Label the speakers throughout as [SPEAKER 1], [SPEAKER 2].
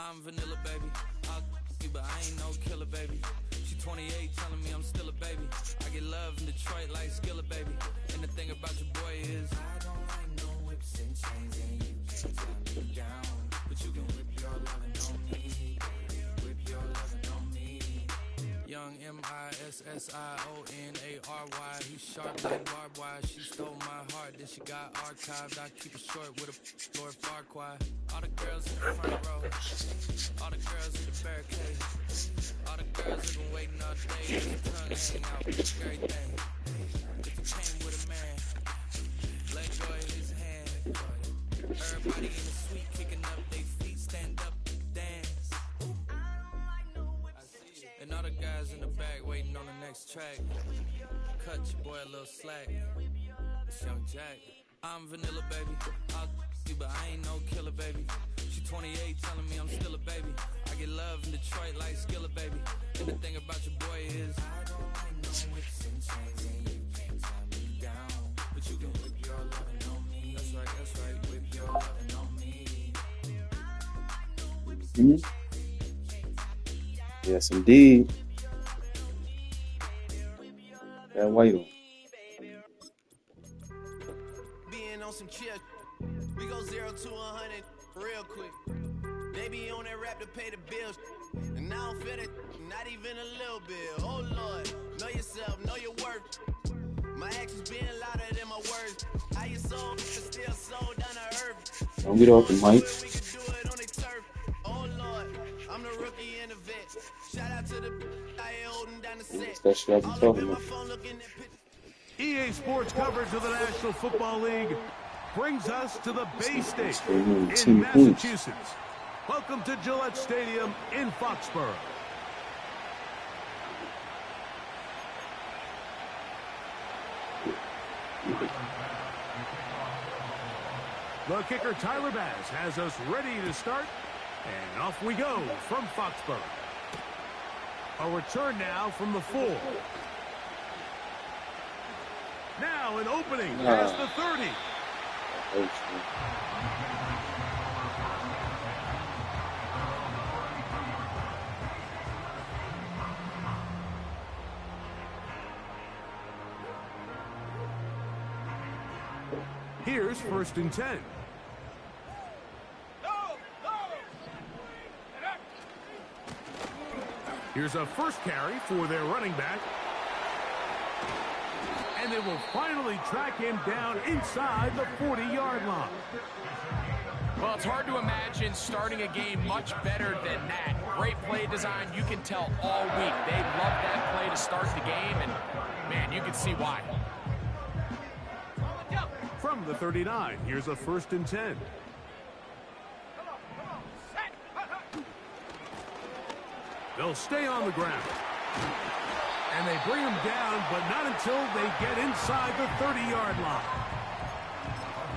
[SPEAKER 1] I'm vanilla, baby. I'll you, but I ain't no killer, baby. She 28, telling me I'm still a baby. I get love in Detroit like Skilla, baby. And the thing about your boy is I don't like no whips and chains, and you can't tie me down. But you can whip your lovin' on me. Whip your lovin' on me. Young MISSIONARY. He's sharp like barbed wire. She stole my heart, then she got archived. I keep it short with a Lord Farquaad. All the girls in the front row. All the girls in the barricade. All the girls have been waiting all day. His tongue hang out, everything. If you came with a man, let go of his hand. Everybody in the suite kicking up their feet, stand up, dance. And all the guys in the back waiting on the next track. Cut your boy a little slack. It's Young Jack. I'm vanilla, baby. I'll you, but I ain't no killer, baby. She 28, telling me I'm still a baby. I get love in Detroit like Skilla, baby. And the thing about your boy is I don't like no whips and chains, and you can't tie me down. But you can whip your lovin' on me. That's right, whip your lovin' on me.
[SPEAKER 2] Yes, indeed. That white one.
[SPEAKER 3] Being on some chill, we go 0 to 100 real quick. They be on that rap to pay the bills, and I don't feel it, not even a little bit. Oh Lord, know yourself, know your worth. My actions being louder than my words. How you sold, still sold down to earth.
[SPEAKER 2] Don't get off the mic.
[SPEAKER 3] We can do it on the turf. Oh Lord, I'm the rookie and the vet. Shout out to the I holding down the set.
[SPEAKER 2] That shit I be talking about.
[SPEAKER 4] EA Sports coverage of the National Football League brings us to the Bay State in Massachusetts. Welcome to Gillette Stadium in Foxborough. The kicker Tyler Bass has us ready to start, and off we go from Foxborough. A return now from the 4. Now an opening past the 30. Here's 1st and 10. Here's a first carry for their running back. And they will finally track him down inside the 40-yard line.
[SPEAKER 5] Well, it's hard to imagine starting a game much better than that. Great play design, you can tell all week. They love that play to start the game, and, man, you can see why.
[SPEAKER 4] From the 39, here's a 1st and 10. They'll stay on the ground. And they bring him down, but not until they get inside the 30-yard line.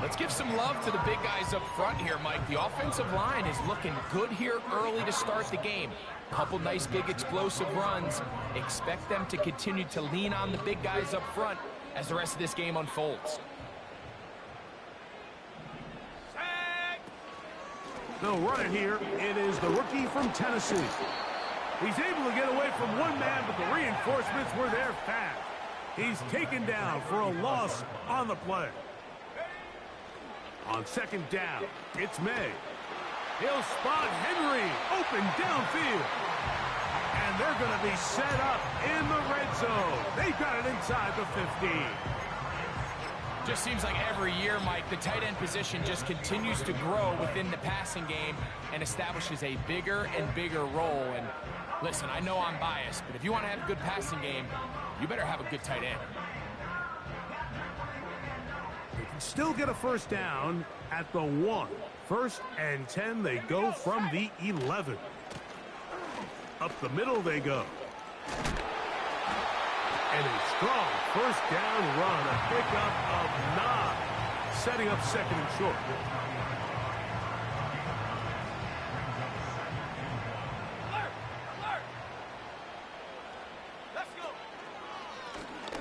[SPEAKER 5] Let's give some love to the big guys up front here, Mike. The offensive line is looking good here early to start the game. Couple nice big explosive runs. Expect them to continue to lean on the big guys up front as the rest of this game unfolds.
[SPEAKER 4] They'll run it here. It is the rookie from Tennessee. He's able to get away from one man, but the reinforcements were there fast. He's taken down for a loss on the play. On 2nd down, it's May. He'll spot Henry open downfield. And they're going to be set up in the red zone. They've got it inside the 15.
[SPEAKER 5] Just seems like every year, Mike, the tight end position just continues to grow within the passing game and establishes a bigger and bigger role. And listen, I know I'm biased, but if you want to have a good passing game, you better have a good tight end.
[SPEAKER 4] They can still get a 1st down at the 1. 1st and 10, they go from the 11. Up the middle they go. And a strong 1st down run, a pickup of 9, setting up 2nd and short.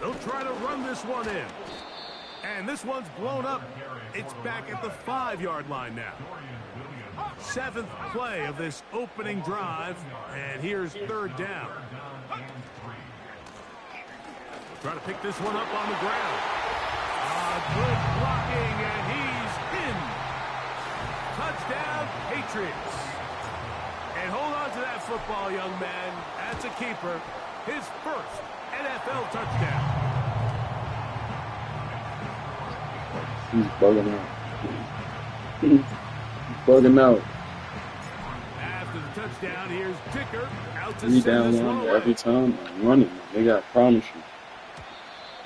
[SPEAKER 4] They'll try to run this one in. And this one's blown up. It's back at the 5-yard line now. 7th play of this opening drive, and here's 3rd down. Try to pick this one up on the ground. Good blocking, and he's in. Touchdown, Patriots. And hold on to that football, young man. That's a keeper. His first NFL touchdown.
[SPEAKER 2] He's bugging out. He's bugging out.
[SPEAKER 4] After the touchdown, here's Dicker out to
[SPEAKER 2] 3
[SPEAKER 4] send
[SPEAKER 2] down
[SPEAKER 4] this one away.
[SPEAKER 2] every time. I'm running. They got promise you.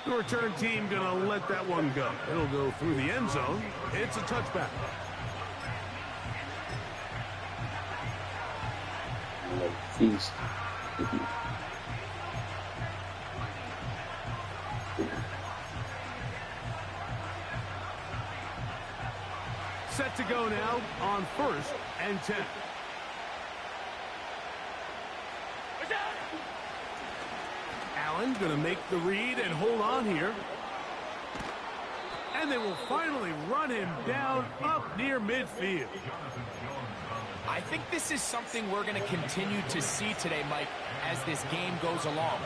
[SPEAKER 4] The return team going to let that one go. It'll go through the end zone. It's a touchback.
[SPEAKER 2] Feast.
[SPEAKER 4] Set to go now on 1st and 10. Allen going to make the read and hold on here. And they will finally run him down up near midfield.
[SPEAKER 5] I think this is something we're going to continue to see today, Mike, as this game goes along.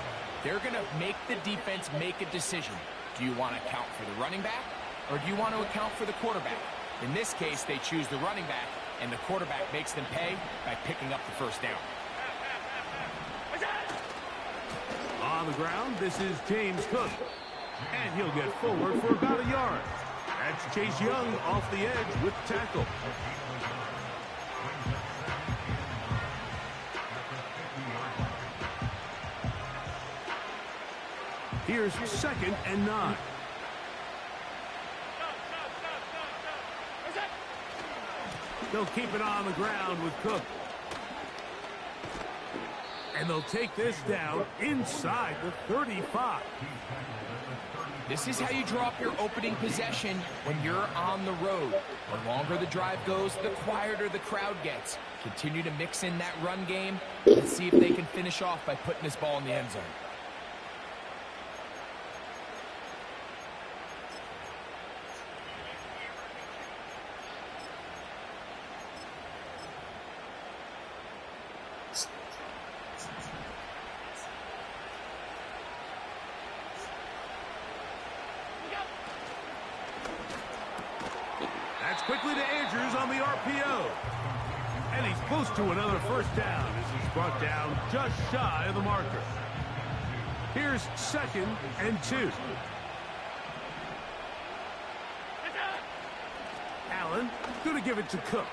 [SPEAKER 5] They're going to make the defense make a decision. Do you want to account for the running back, or do you want to account for the quarterback? In this case, they choose the running back, and the quarterback makes them pay by picking up the 1st down.
[SPEAKER 4] On the ground, this is James Cook. And he'll get forward for about a yard. That's Chase Young off the edge with the tackle. Here's 2nd and 9. They'll keep it on the ground with Cook. And they'll take this down inside the 35.
[SPEAKER 5] This is how you draw up your opening possession when you're on the road. The longer the drive goes, the quieter the crowd gets. Continue to mix in that run game. Let's see if they can finish off by putting this ball in the end zone.
[SPEAKER 4] That's quickly to Andrews on the RPO. And he's close to another 1st down as he's brought down just shy of the marker. Here's 2nd and 2. Allen going to give it to Cook.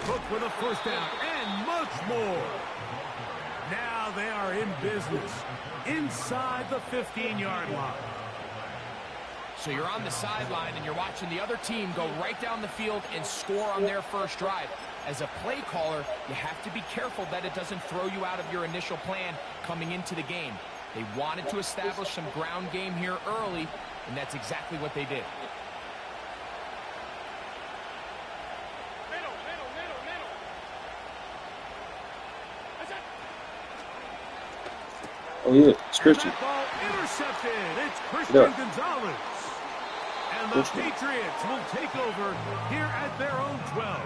[SPEAKER 4] Cook with a 1st down and much more. Now they are in business inside the 15-yard line.
[SPEAKER 5] So you're on the sideline and you're watching the other team go right down the field and score on their first drive. As a play caller, you have to be careful that it doesn't throw you out of your initial plan coming into the game. They wanted to establish some ground game here early, and that's exactly what they did.
[SPEAKER 2] Oh, yeah. It's Christian.
[SPEAKER 4] And that ball intercepted. It's Christian Gonzalez. And the
[SPEAKER 2] Christian.
[SPEAKER 4] Patriots will take over here at their own 12.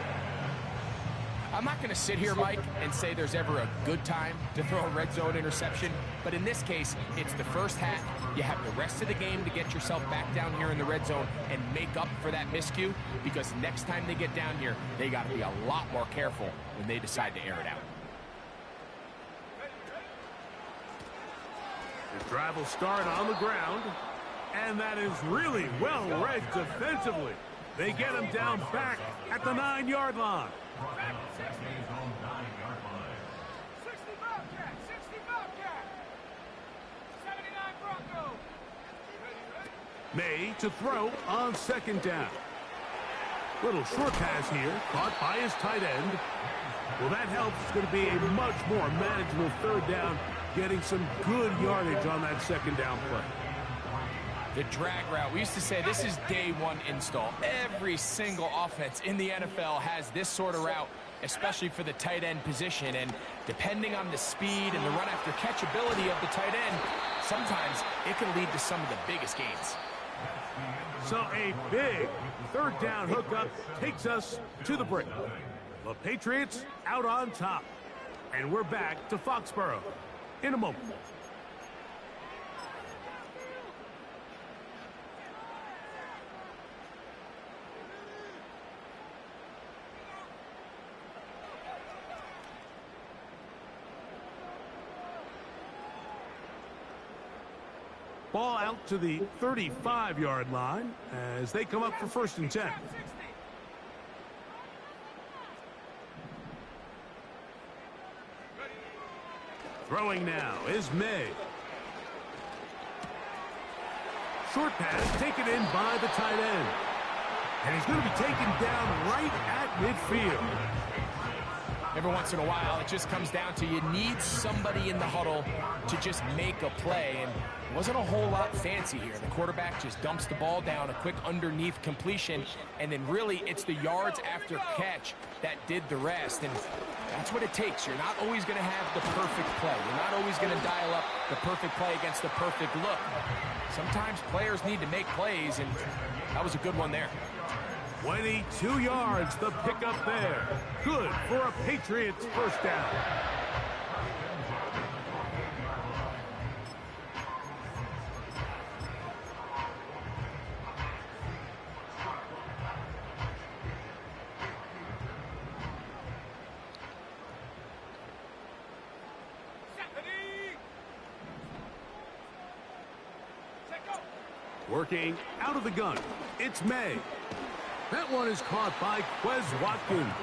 [SPEAKER 5] I'm not going to sit here, Mike, and say there's ever a good time to throw a red zone interception. But in this case, it's the first half. You have the rest of the game to get yourself back down here in the red zone and make up for that miscue. Because next time they get down here, they got to be a lot more careful when they decide to air it out.
[SPEAKER 4] The drive will start on the ground. And that is really well read defensively. They get him down back at the 9-yard line.
[SPEAKER 3] 60 Bobcat, 60 Bobcat. 79 Bronco.
[SPEAKER 4] May to throw on 2nd down. Little short pass here, caught by his tight end. Well, that helps. It's going to be a much more manageable 3rd down, getting some good yardage on that 2nd down play.
[SPEAKER 5] The drag route. We used to say this is day one install. Every single offense in the NFL has this sort of route, especially for the tight end position. And depending on the speed and the run after catch ability of the tight end, sometimes it can lead to some of the biggest gains.
[SPEAKER 4] So a big 3rd down hookup takes us to the break. The Patriots out on top. And we're back to Foxborough in a moment. Ball out to the 35-yard line as they come up for 1st and 10. Throwing now is May. Short pass taken in by the tight end. And he's going to be taken down right at midfield.
[SPEAKER 5] Every once in a while, it just comes down to you need somebody in the huddle to just make a play. And it wasn't a whole lot fancy here. The quarterback just dumps the ball down, a quick underneath completion, and then really it's the yards after catch that did the rest. And that's what it takes. You're not always going to have the perfect play. You're not always going to dial up the perfect play against the perfect look. Sometimes players need to make plays, and that was a good one there.
[SPEAKER 4] 22 yards, the pickup there. Good for a Patriots 1st down. Working out of the gun, it's May. That one is caught by Quez Watkins.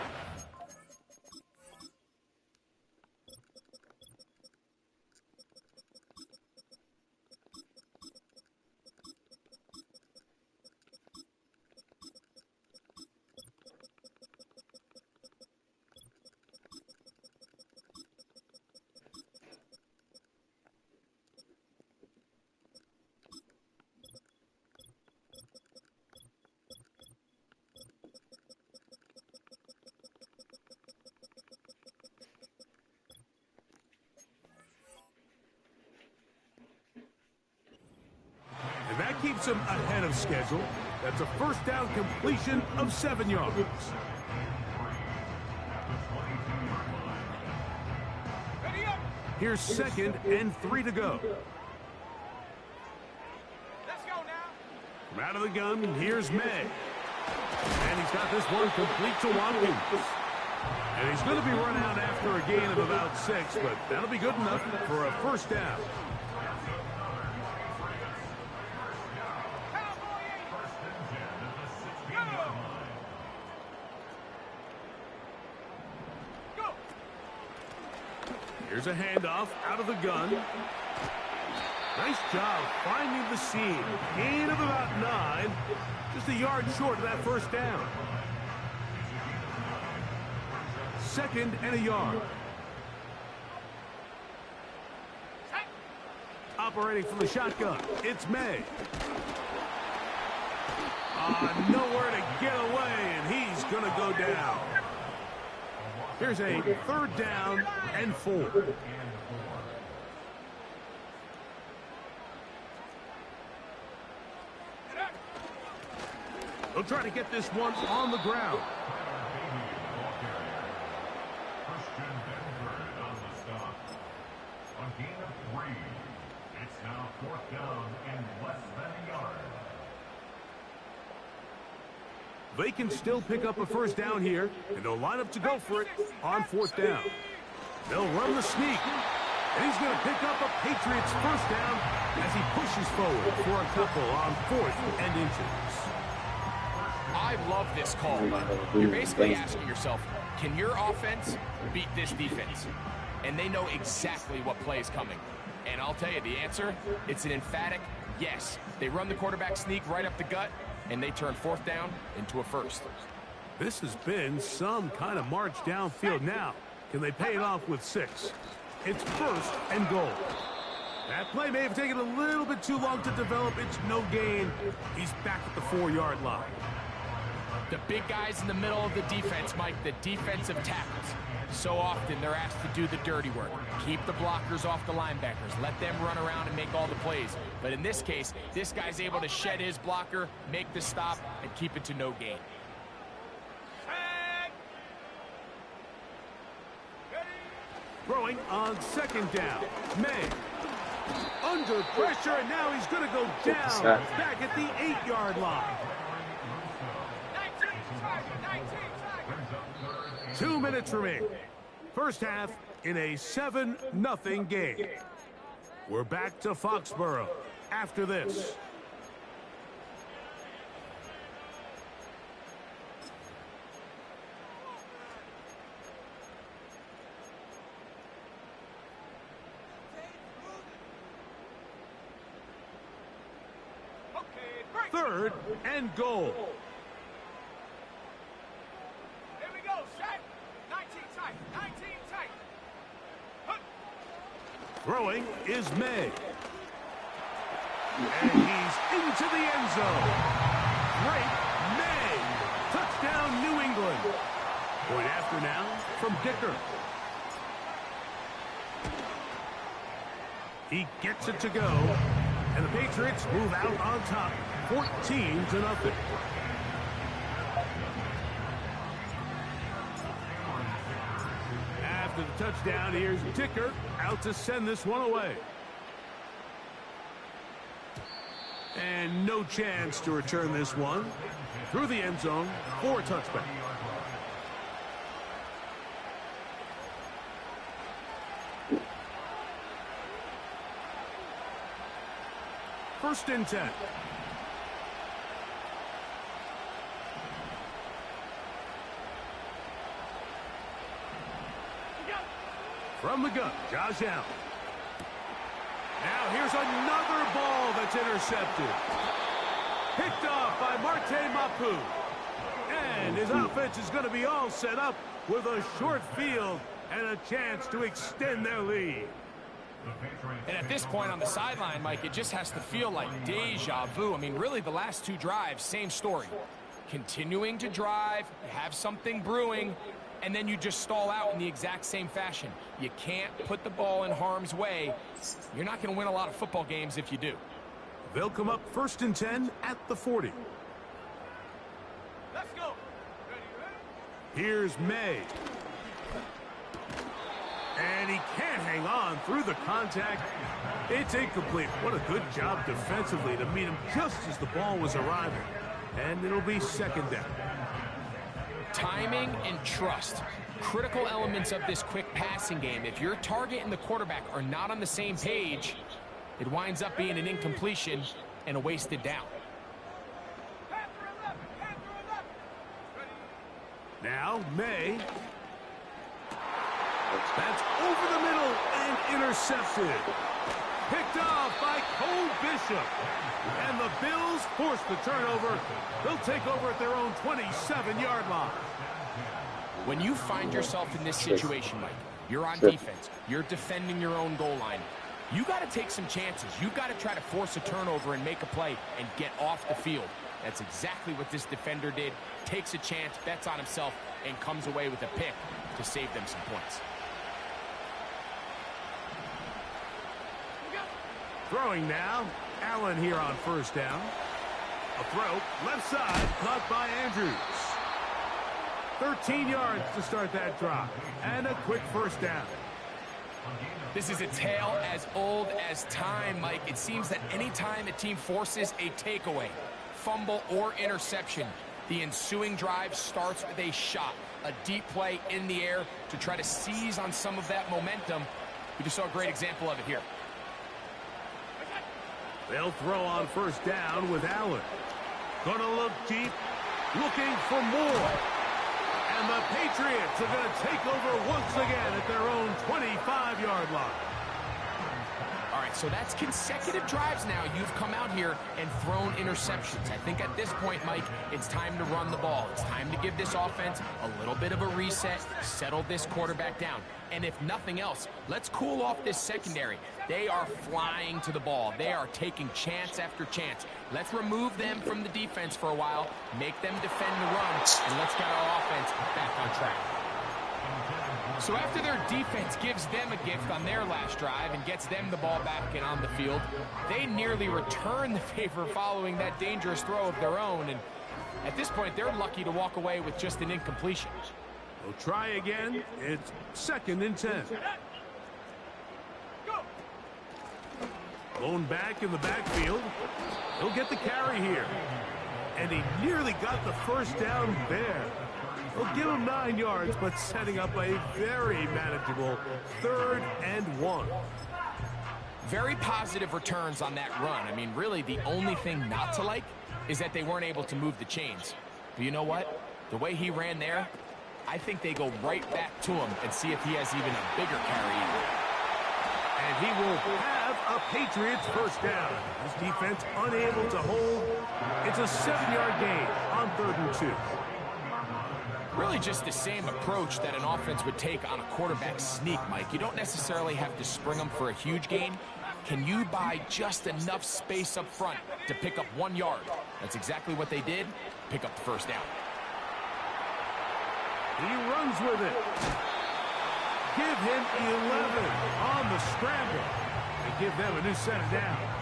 [SPEAKER 4] And that keeps him ahead of schedule. That's a 1st down completion of 7 yards. Here's 2nd and 3 to go.
[SPEAKER 3] Let's go now.
[SPEAKER 4] From out of the gun, here's May. And he's got this one complete to Watkins. And he's going to be run out after a gain of about 6, but that'll be good enough for a 1st down. Here's a handoff out of the gun. Nice job finding the seam. Gain of about 9. Just a yard short of that 1st down. 2nd and a yard. Operating from the shotgun, it's May. Nowhere to get away, and he's going to go down. Here's a 3rd down and 4. They'll try to get this one on the ground.
[SPEAKER 6] On gain of 3, it's now 4th down and less than a yard.
[SPEAKER 4] They can still pick up a 1st down here, and they'll line up to go for it on 4th down. They'll run the sneak, and he's going to pick up a Patriots 1st down as he pushes forward for a couple on 4th and inches.
[SPEAKER 5] I love this call. You're basically asking yourself, can your offense beat this defense? And they know exactly what play is coming. And I'll tell you the answer, it's an emphatic yes. They run the quarterback sneak right up the gut, and they turn 4th down into a 1st.
[SPEAKER 4] This has been some kind of march downfield now. Can they pay it off with 6? It's 1st and goal. That play may have taken a little bit too long to develop. It's no gain. He's back at the 4-yard line.
[SPEAKER 5] The big guys in the middle of the defense, Mike, the defensive tackles. So often they're asked to do the dirty work. Keep the blockers off the linebackers. Let them run around and make all the plays. But in this case, this guy's able to shed his blocker, make the stop, and keep it to no gain.
[SPEAKER 4] throwing on second down. May. Under pressure, and now he's going to go down back at the 8-yard line. 2 minutes remaining. First half in a 7-0 game. We're back to Foxborough after this. Third and goal.
[SPEAKER 5] Here we go, set. 19 tight, 19 tight.
[SPEAKER 4] Throwing is May. And he's into the end zone. Great May. Touchdown, New England. Point after now from Dicker. He gets it to go. And the Patriots move out on top, 14-0. After the touchdown, here's Dicker out to send this one away. And no chance to return this one. Through the end zone for a touchback. First and 10. From the gun, Josh Allen. Now here's another ball that's intercepted. Picked off by Marte Mapu. And his offense is going to be all set up with a short field and a chance to extend their lead.
[SPEAKER 5] And at this point on the sideline, Mike, it just has to feel like deja vu. I mean, really, the last two drives, same story. Continuing to drive, have something brewing, and then you just stall out in the exact same fashion. You can't put the ball in harm's way. You're not going to win a lot of football games if you do.
[SPEAKER 4] They'll come up first and 10 at the 40.
[SPEAKER 5] Let's go.
[SPEAKER 4] Here's May. And he can't hang on through the contact. It's incomplete. What a good job defensively to meet him just as the ball was arriving. And it'll be second down.
[SPEAKER 5] Timing and trust. Critical elements of this quick passing game. If your target and the quarterback are not on the same page, it winds up being an incompletion and a wasted down.
[SPEAKER 4] Now, May. That's over the middle and intercepted. Picked off by Cole Bishop. And the Bills force the turnover. They'll take over at their own 27-yard line.
[SPEAKER 5] When you find yourself in this situation, Mike, you're on defense. You're defending your own goal line. You got to take some chances. You got to try to force a turnover and make a play and get off the field. That's exactly what this defender did. Takes a chance, bets on himself, and comes away with a pick to save them some points.
[SPEAKER 4] Throwing now, Allen here on first down. A throw, left side, caught by Andrews. 13 yards to start that drive, and a quick first down.
[SPEAKER 5] This is a tale as old as time, Mike. It seems that any time a team forces a takeaway, fumble, or interception, the ensuing drive starts with a shot, a deep play in the air to try to seize on some of that momentum. We just saw a great example of it here.
[SPEAKER 4] They'll throw on first down with Allen. Gonna look deep, looking for more. And the Patriots are going to take over once again at their own 25-yard line.
[SPEAKER 5] All right, so that's consecutive drives now. You've come out here and thrown interceptions. I think at this point, Mike, it's time to run the ball. It's time to give this offense a little bit of a reset, settle this quarterback down. And if nothing else, let's cool off this secondary. They are flying to the ball. They are taking chance after chance. Let's remove them from the defense for a while, make them defend the run, and let's get our offense back on track. So after their defense gives them a gift on their last drive and gets them the ball back and on the field, they nearly return the favor following that dangerous throw of their own. And at this point, they're lucky to walk away with just an incompletion.
[SPEAKER 4] We'll try again. It's second and 10. Going back in the backfield. He'll get the carry here. And he nearly got the first down there. He'll give him 9 yards, but setting up a very manageable 3rd and 1.
[SPEAKER 5] Very positive returns on that run. I mean, really, the only thing not to like is that they weren't able to move the chains. But you know what? The way he ran there, I think they go right back to him and see if he has even a bigger carry.
[SPEAKER 4] And he will have a Patriots first down. His defense unable to hold. It's a 7-yard gain on 3rd and 2.
[SPEAKER 5] Really just the same approach that an offense would take on a quarterback sneak, Mike. You don't necessarily have to spring them for a huge gain. Can you buy just enough space up front to pick up 1 yard? That's exactly what they did. Pick up the first down.
[SPEAKER 4] He runs with it. Give him 11 on the scramble. And give them a new set of downs.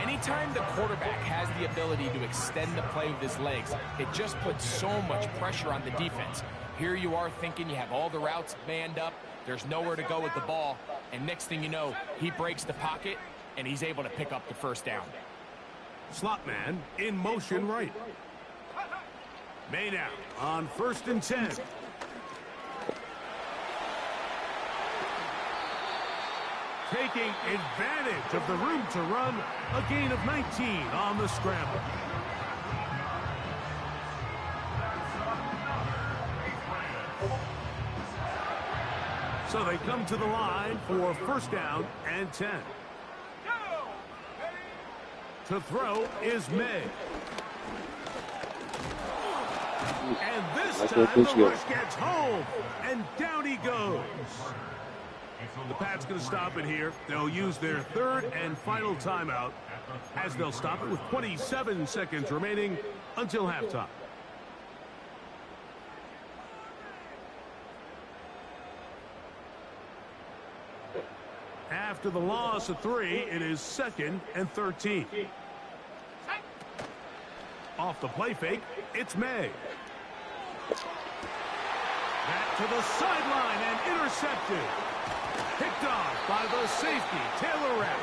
[SPEAKER 5] Anytime the quarterback has the ability to extend the play with his legs, it just puts so much pressure on the defense. Here you are thinking you have all the routes manned up, there's nowhere to go with the ball, and next thing you know, he breaks the pocket, and he's able to pick up the first down.
[SPEAKER 4] Slot man in motion right. Made out on 1st and 10. Taking advantage of the room to run, a gain of 19 on the scramble. So they come to the line for first down and 10. To throw is May. And this time the rush gets home, and down he goes. The Pats going to stop it here. They'll use their 3rd and final timeout as they'll stop it with 27 seconds remaining until halftime. After the loss of 3, it is 2nd and 13. Off the play fake, it's May. Back to the sideline and intercepted. Picked off by the safety, Taylor Rapp.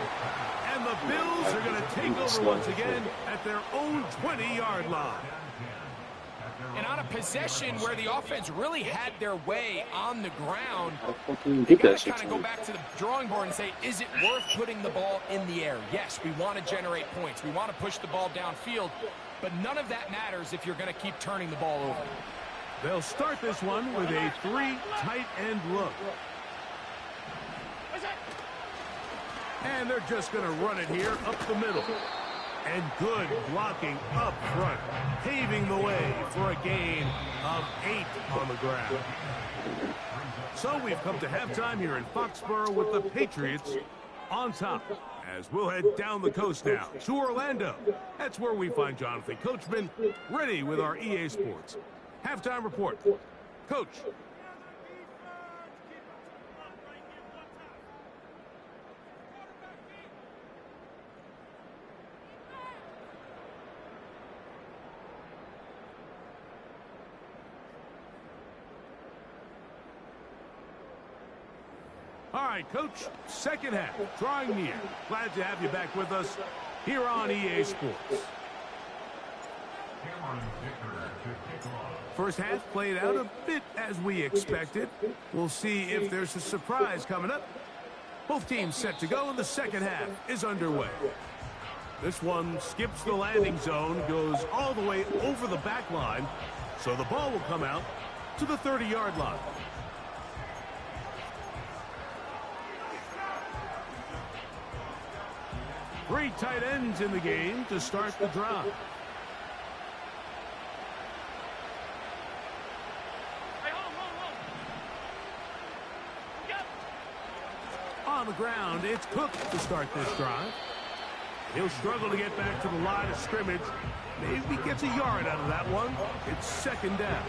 [SPEAKER 4] And the Bills are going to take over once again at their own 20-yard line.
[SPEAKER 5] And on a possession where the offense really had their way on the ground,
[SPEAKER 2] You
[SPEAKER 5] you got to kind of go back to the drawing board and say, is it worth putting the ball in the air? Yes, we want to generate points. We want to push the ball downfield, but none of that matters if you're going to keep turning the ball over.
[SPEAKER 4] They'll start this one with a 3 tight end look. And they're just going to run it here up the middle. And good blocking up front, paving the way for a gain of 8 on the ground. So we've come to halftime here in Foxborough with the Patriots on top. As we'll head down the coast now to Orlando. That's where we find Jonathan Coachman ready with our EA Sports halftime report. Coach. All right, Coach, second half, drawing near. Glad to have you back with us here on EA Sports. First half played out a bit as we expected. We'll see if there's a surprise coming up. Both teams set to go, and the second half is underway. This one skips the landing zone, goes all the way over the back line, so the ball will come out to the 30-yard line. Three tight ends in the game to start the drive. On the ground, it's Cook to start this drive. He'll struggle to get back to the line of scrimmage. Maybe gets a yard out of that one. It's second down.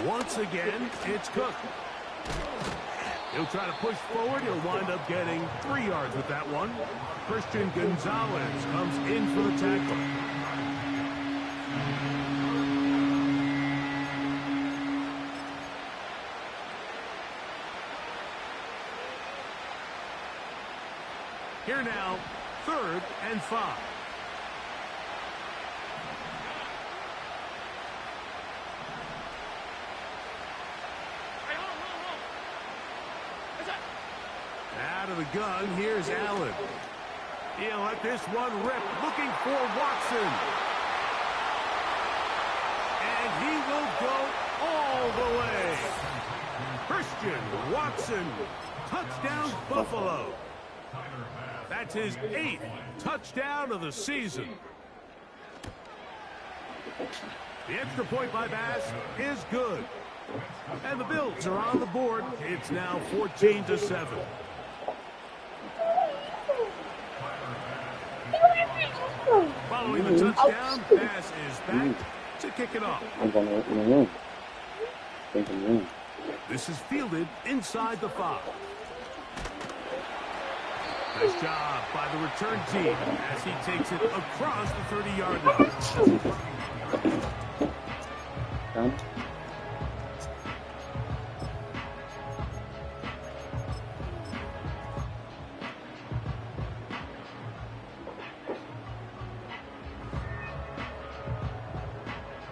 [SPEAKER 4] Once again, it's Cook. He'll try to push forward. He'll wind up getting 3 yards with that one. Christian Gonzalez comes in for the tackle. Here now, 3rd and 5. Out of the gun, here's Allen. He'll let this one rip, looking for Watson. And he will go all the way. Christian Watson, touchdown Buffalo. That's his 8th touchdown of the season. The extra point by Bass is good. And the Billz are on the board. It's now 14-7. Following the touchdown, Bass is back to kick it off.
[SPEAKER 2] I'm going to open the room.
[SPEAKER 4] This is fielded inside the 5. Nice job by the return team as he takes it across the 30-yard line.
[SPEAKER 2] Down.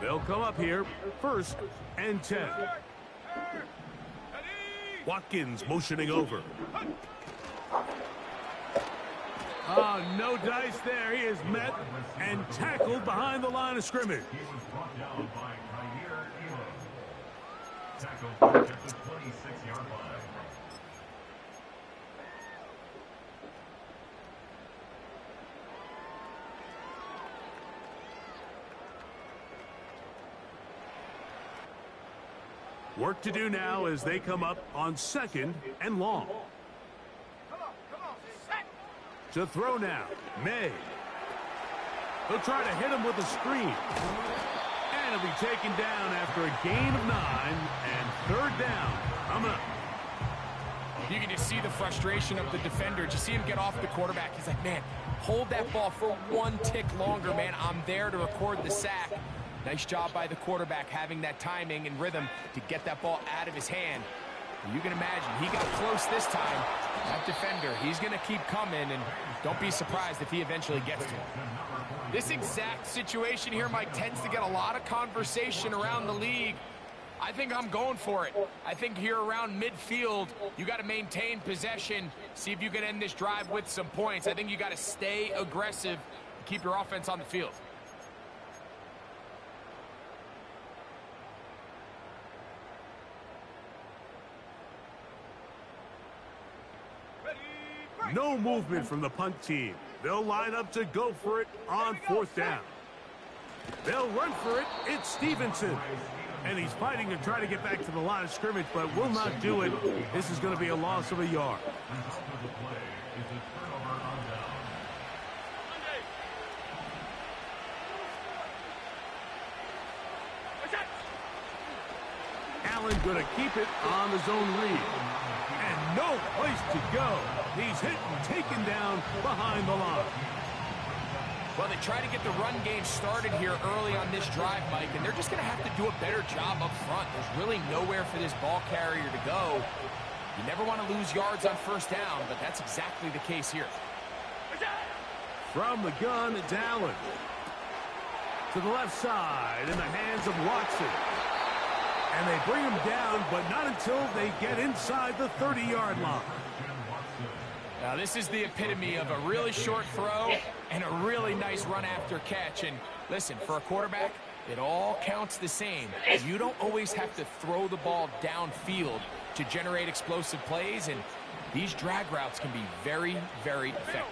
[SPEAKER 4] They'll come up here, 1st and 10. Watkins motioning over. Oh, no dice there. He is met and tackled behind the line of scrimmage.
[SPEAKER 6] He was brought down by Tackled at the 26-yard line.
[SPEAKER 4] Work to do now as they come up on 2nd and long. To throw now, May. They'll try to hit him with a screen. And he'll be taken down after a gain of 9 and 3rd down. Coming up.
[SPEAKER 5] You can just see the frustration of the defender. Just see him get off the quarterback. He's like, man, hold that ball for 1 tick longer, man. I'm there to record the sack. Nice job by the quarterback having that timing and rhythm to get that ball out of his hand. You can imagine, he got close this time. That defender, he's going to keep coming, and don't be surprised if he eventually gets to him. This exact situation here, Mike, tends to get a lot of conversation around the league. I think I'm going for it. I think here around midfield, you got to maintain possession, see if you can end this drive with some points. I think you got to stay aggressive, keep your offense on the field.
[SPEAKER 4] No movement from the punt team. They'll line up to go for it on 4th down. They'll run for it. It's Stevenson. And he's fighting to try to get back to the line of scrimmage, but will not do it. This is going to be a loss of a yard. Allen going to keep it on the zone read. And no place to go. He's hit and taken down behind the line.
[SPEAKER 5] Well, they try to get the run game started here early on this drive, Mike, and they're just going to have to do a better job up front. There's really nowhere for this ball carrier to go. You never want to lose yards on 1st down, but that's exactly the case here.
[SPEAKER 4] From the gun, it's Allen. To the left side in the hands of Watson. And they bring him down, but not until they get inside the 30-yard line.
[SPEAKER 5] Now, this is the epitome of a really short throw and a really nice run after catch. And listen, for a quarterback, it all counts the same. You don't always have to throw the ball downfield to generate explosive plays, and these drag routes can be very, very effective.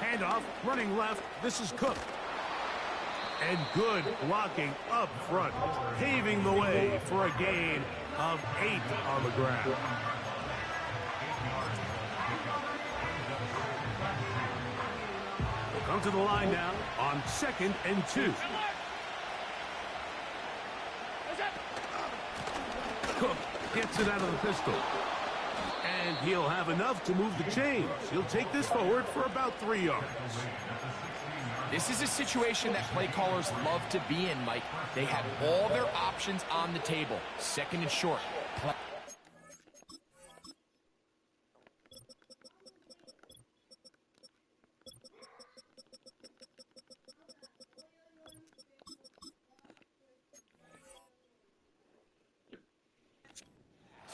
[SPEAKER 4] Handoff, running left. This is Cook. And good blocking up front, paving the way for a gain of 8 on the ground. We'll come to the line now on 2nd and 2. Gets it out of the pistol. And he'll have enough to move the chains. He'll take this forward for about 3 yards.
[SPEAKER 5] This is a situation that play callers love to be in, Mike. They have all their options on the table. Second and short.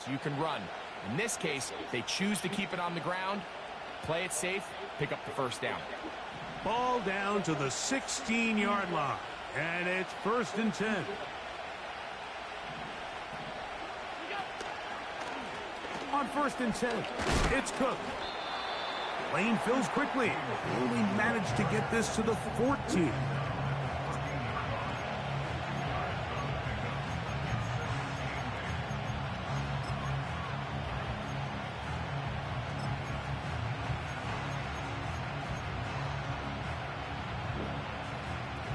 [SPEAKER 5] So you can run. In this case, they choose to keep it on the ground, play it safe, pick up the first down.
[SPEAKER 4] Ball down to the 16-yard line, and it's 1st and 10. On 1st and 10, it's Cook. Lane fills quickly. Only managed to get this to the 14.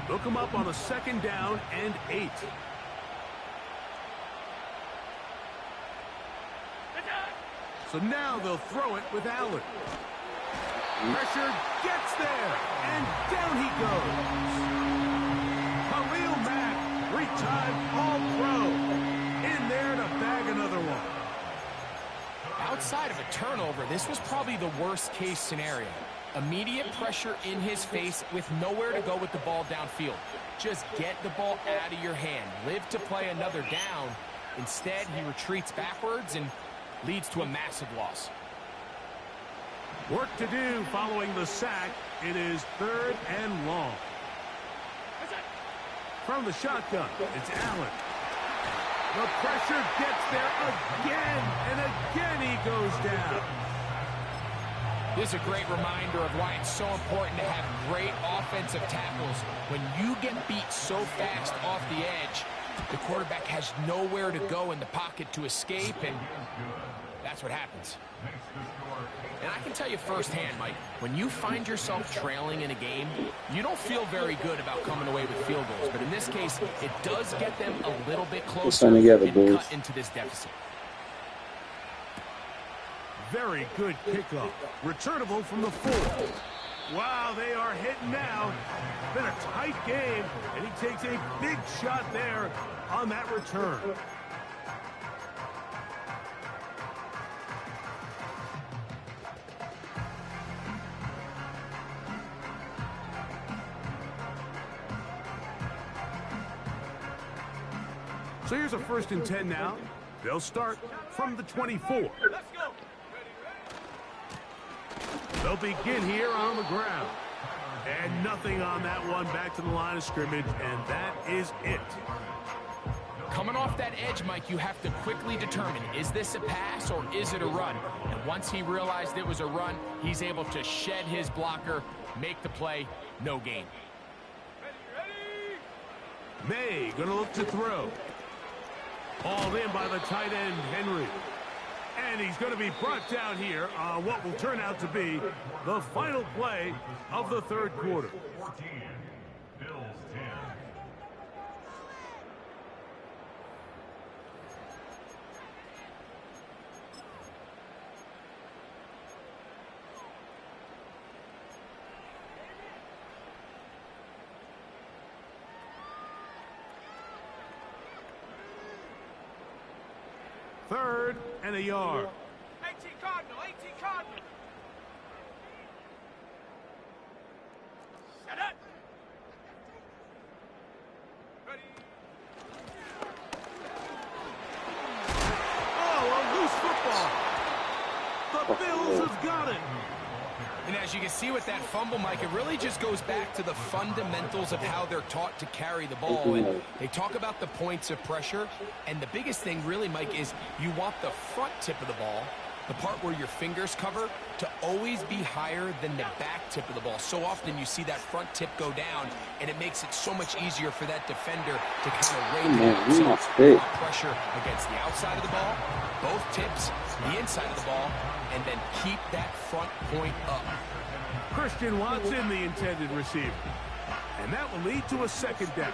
[SPEAKER 4] Look him up on a 2nd down and 8. So now they'll throw it with Allen. Pressure gets there, and down he goes. Khalil Mack, 3-time All-Pro, in there to bag another one.
[SPEAKER 5] Outside of a turnover, this was probably the worst-case scenario. Immediate pressure in his face with nowhere to go with the ball downfield. Just get the ball out of your hand. Live to play another down. Instead, he retreats backwards and leads to a massive loss.
[SPEAKER 4] Work to do following the sack. It is 3rd and long. From the shotgun, it's Allen. The pressure gets there again, and again he goes down.
[SPEAKER 5] This is a great reminder of why it's so important to have great offensive tackles. When you get beat so fast off the edge, the quarterback has nowhere to go in the pocket to escape, and that's what happens. And I can tell you firsthand, Mike, when you find yourself trailing in a game, you don't feel very good about coming away with field goals. But in this case, it does get them a little bit closer and cut into this deficit.
[SPEAKER 4] Very good kickoff. Returnable from the 4. Wow, they are hitting now. Been a tight game, and he takes a big shot there on that return. So here's a 1st and 10 now. They'll start from the 24. They'll begin here on the ground. And nothing on that one, back to the line of scrimmage, and that is it.
[SPEAKER 5] Coming off that edge, Mike, you have to quickly determine, is this a pass or is it a run? And once he realized it was a run, he's able to shed his blocker, make the play, no gain.
[SPEAKER 4] May gonna look to throw. Hauled in by the tight end, Henry. And he's going to be brought down here on what will turn out to be the final play of the 3rd quarter.
[SPEAKER 6] 14, Billz 10.
[SPEAKER 4] Third and a yard.
[SPEAKER 3] 18 Cardinal, 18 Cardinal. Shut up. Ready.
[SPEAKER 4] Oh, a loose football. The Bills have got it.
[SPEAKER 5] And as you can see with that fumble, Mike, it really just goes back to the fundamentals of how they're taught to carry the ball. And they talk about the points of pressure. And the biggest thing really, Mike, is you want the front tip of the ball, the part where your fingers cover, to always be higher than the back tip of the ball. So often you see that front tip go down, and it makes it so much easier for that defender to kind of rate himself pressure against the outside of the ball, both tips, the inside of the ball, and then keep that front point up.
[SPEAKER 4] Christian Watson, the intended receiver. And that will lead to a 2nd down.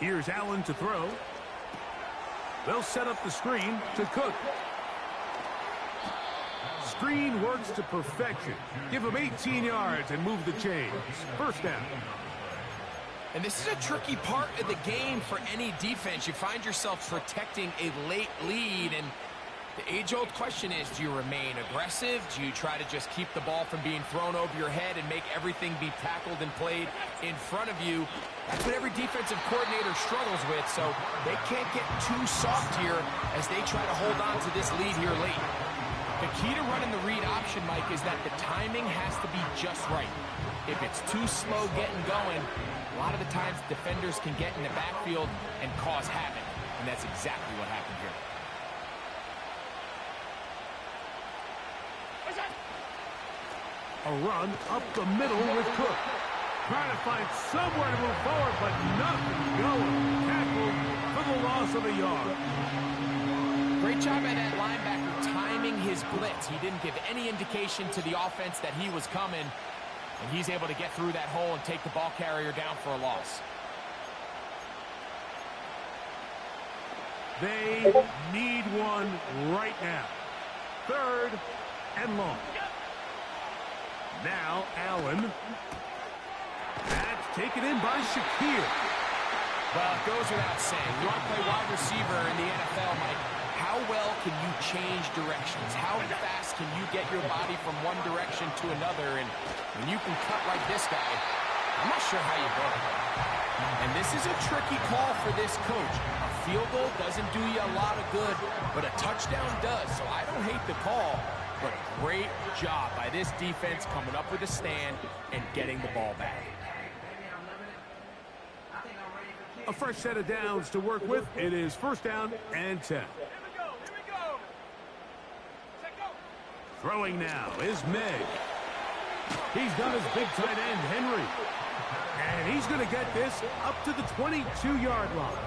[SPEAKER 4] Here's Allen to throw. They'll set up the screen to Cook. Screen works to perfection. Give him 18 yards and move the chains. First down.
[SPEAKER 5] And this is a tricky part of the game for any defense. You find yourself protecting a late lead, and the age-old question is, do you remain aggressive? Do you try to just keep the ball from being thrown over your head and make everything be tackled and played in front of you? That's what every defensive coordinator struggles with, so they can't get too soft here as they try to hold on to this lead here late. The key to running the read option, Mike, is that the timing has to be just right. If it's too slow getting going, a lot of the times defenders can get in the backfield and cause havoc, and that's exactly what happened here.
[SPEAKER 4] A run up the middle with Cook. Trying to find somewhere to move forward, but nothing going. Tackled for the loss of a yard.
[SPEAKER 5] Great job by that linebacker timing his blitz. He didn't give any indication to the offense that he was coming, and he's able to get through that hole and take the ball carrier down for a loss.
[SPEAKER 4] They need one right now. 3rd and long. Now Allen. That's taken in by Shakir.
[SPEAKER 5] Well, it goes without saying. You want to play wide receiver in the NFL, Mike. How well can you change directions? How fast can you get your body from one direction to another? And when you can cut like this guy, I'm not sure how you go. And this is a tricky call for this coach. A field goal doesn't do you a lot of good, but a touchdown does. So I don't hate the call, but great job by this defense coming up with a stand and getting the ball back.
[SPEAKER 4] A fresh set of downs to work with. It is 1st down and 10. Throwing now is Meg. He's got his big tight end, Henry. And he's going to get this up to the 22-yard line.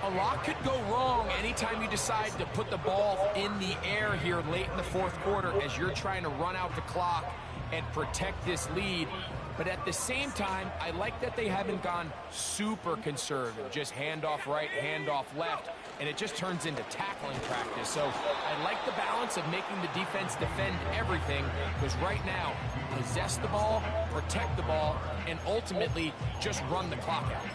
[SPEAKER 5] A lot could go wrong anytime you decide to put the ball in the air here late in the 4th quarter as you're trying to run out the clock and protect this lead. But at the same time, I like that they haven't gone super conservative, just handoff right, handoff left, and it just turns into tackling practice. So I like the balance of making the defense defend everything, because right now, possess the ball, protect the ball, and ultimately just run the clock out.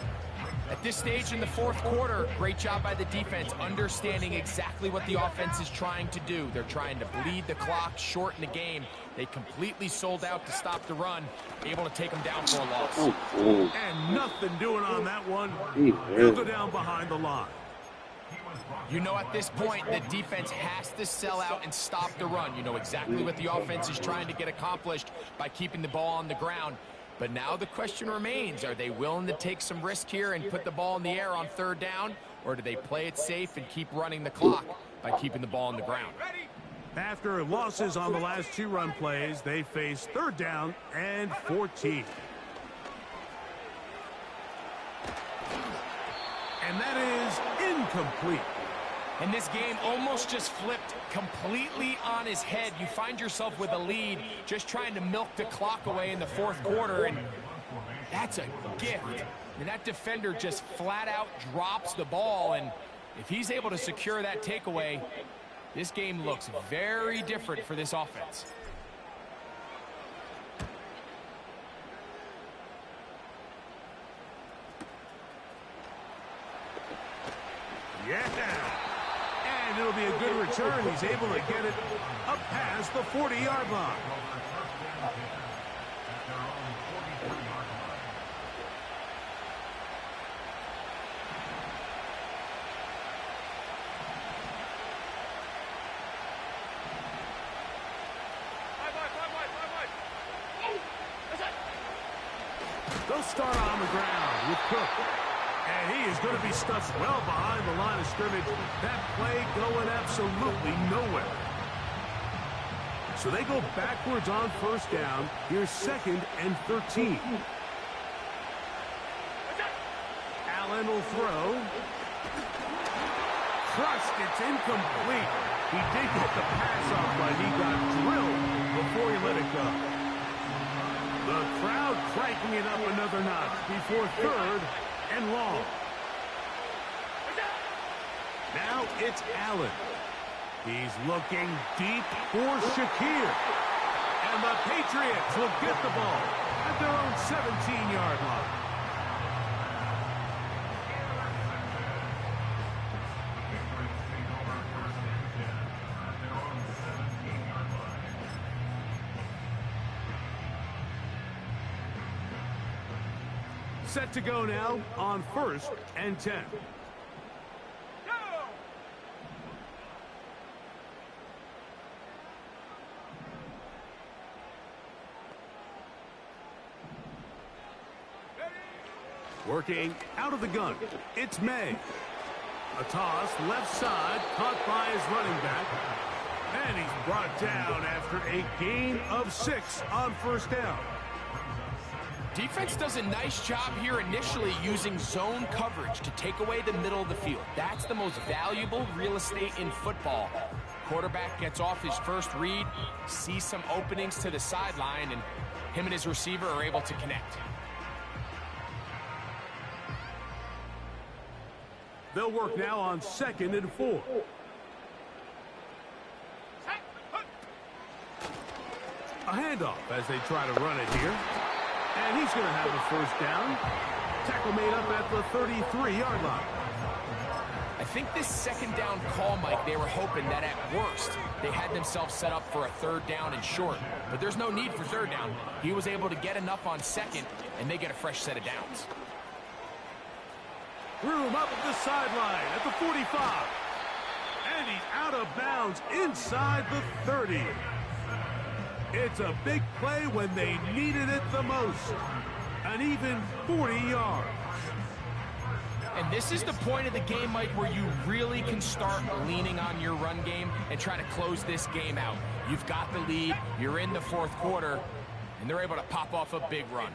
[SPEAKER 5] At this stage in the 4th quarter, great job by the defense, understanding exactly what the offense is trying to do. They're trying to bleed the clock, shorten the game. They completely sold out to stop the run, able to take them down for a loss.
[SPEAKER 4] And nothing doing on that one. He'll go down behind the line.
[SPEAKER 5] You know, at this point, the defense has to sell out and stop the run. You know exactly what the offense is trying to get accomplished by keeping the ball on the ground. But now the question remains, are they willing to take some risk here and put the ball in the air on 3rd down? Or do they play it safe and keep running the clock by keeping the ball on the ground?
[SPEAKER 4] After losses on the last 2 run plays, they face 3rd down and 14. And that is incomplete.
[SPEAKER 5] And this game almost just flipped completely on his head. You find yourself with a lead, just trying to milk the clock away in the 4th quarter, and that's a gift. I mean, that defender just flat out drops the ball, and if he's able to secure that takeaway, this game looks very different for this offense.
[SPEAKER 4] Yeah. And it'll be a good return. He's able to get it up past the 40-yard line. They'll start on the ground with Cook. And he is going to be stuffed well behind the line of scrimmage. That play going absolutely nowhere. So they go backwards on 1st down. Here's 2nd and 13. Allen will throw. Crushed. It's incomplete. He did get the pass off, but he got drilled before he let it go. The crowd cranking it up another notch before 3rd and long. Now it's Allen. He's looking deep for Shakir. And the Patriots will get the ball at their own 17-yard line. Set to go now on 1st and 10. Working out of the gun, it's May. A toss left side, caught by his running back. And he's brought down after a gain of 6 on 1st down.
[SPEAKER 5] Defense does a nice job here initially using zone coverage to take away the middle of the field. That's the most valuable real estate in football. Quarterback gets off his first read, sees some openings to the sideline, and him and his receiver are able to connect.
[SPEAKER 4] They'll work now on 2nd and 4. A handoff as they try to run it here. And he's going to have a 1st down. Tackle made up at the 33-yard line.
[SPEAKER 5] I think this 2nd down call, Mike, they were hoping that at worst they had themselves set up for a 3rd down and short. But there's no need for 3rd down. He was able to get enough on 2nd, and they get a fresh set of downs.
[SPEAKER 4] Room up the sideline at the 45. And he's out of bounds inside the 30. It's a big play when they needed it the most. An even 40 yards.
[SPEAKER 5] And this is the point of the game, Mike, where you really can start leaning on your run game and try to close this game out. You've got the lead, you're in the 4th quarter, and they're able to pop off a big run.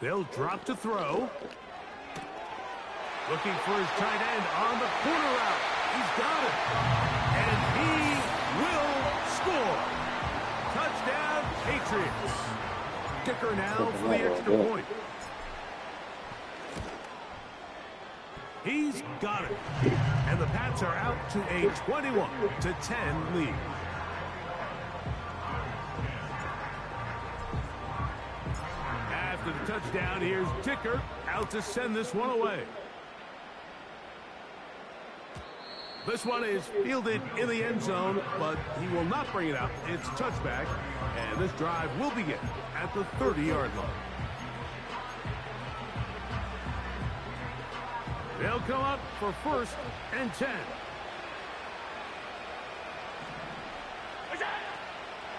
[SPEAKER 4] They'll drop to throw. Looking for his tight end on the corner route. He's got it. And he will score. Touchdown, Patriots. Kicker now for the extra point. He's got it. And the Pats are out to a 21-10 lead. After the touchdown, here's Dicker out to send this one away. This one is fielded in the end zone, but he will not bring it out. It's touchback, and this drive will begin at the 30-yard line. They'll come up for 1st and 10.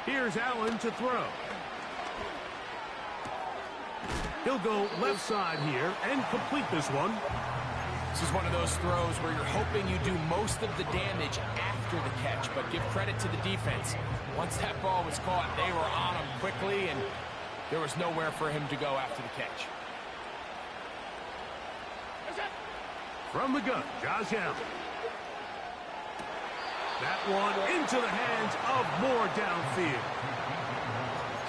[SPEAKER 4] Here's Allen to throw. He'll go left side here and complete this one.
[SPEAKER 5] This is one of those throws where you're hoping you do most of the damage after the catch, but give credit to the defense. Once that ball was caught, they were on him quickly, and there was nowhere for him to go after the catch.
[SPEAKER 4] From the gun, Josh Allen. That one into the hands of Moore downfield.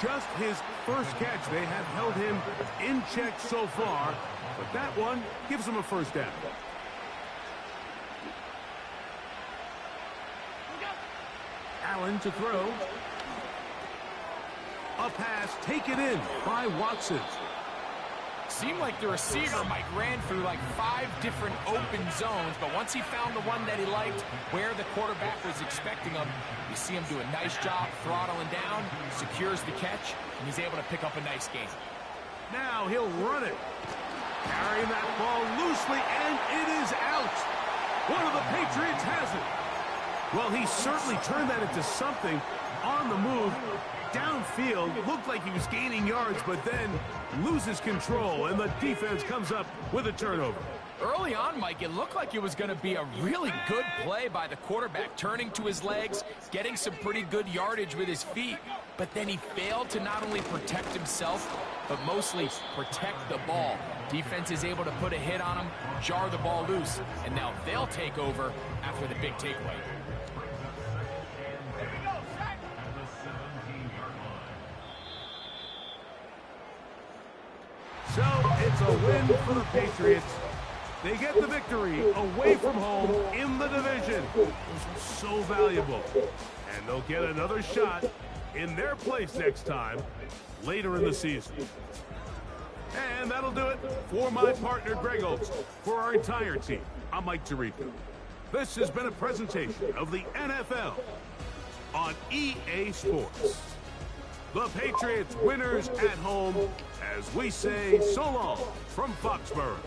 [SPEAKER 4] Just his first catch. They have held him in check so far, but that one gives him a 1st down. Allen to throw. A pass taken in by Watson.
[SPEAKER 5] Seemed like the receiver, Mike, ran through like 5 different open zones, but once he found the one that he liked, where the quarterback was expecting him, you see him do a nice job throttling down, secures the catch, and he's able to pick up a nice gain.
[SPEAKER 4] Now he'll run it. Carrying that ball loosely, and it is out. One of the Patriots has it. Well, he certainly turned that into something on the move. Downfield, looked like he was gaining yards, but then loses control, and the defense comes up with a turnover.
[SPEAKER 5] Early on, Mike, it looked like it was going to be a really good play by the quarterback, turning to his legs, getting some pretty good yardage with his feet, but then he failed to not only protect himself, but mostly protect the ball. Defense is able to put a hit on him, jar the ball loose, and now they'll take over after the big takeaway.
[SPEAKER 4] win for the Patriots. They get the victory away from home in the division. This was so valuable. And they'll get another shot in their place next time later in the season. And that'll do it for my partner, Greg Olson. For our entire team, I'm Mike Tirico. This has been a presentation of the NFL on EA Sports. The Patriots winners at home as we say so long from Foxborough.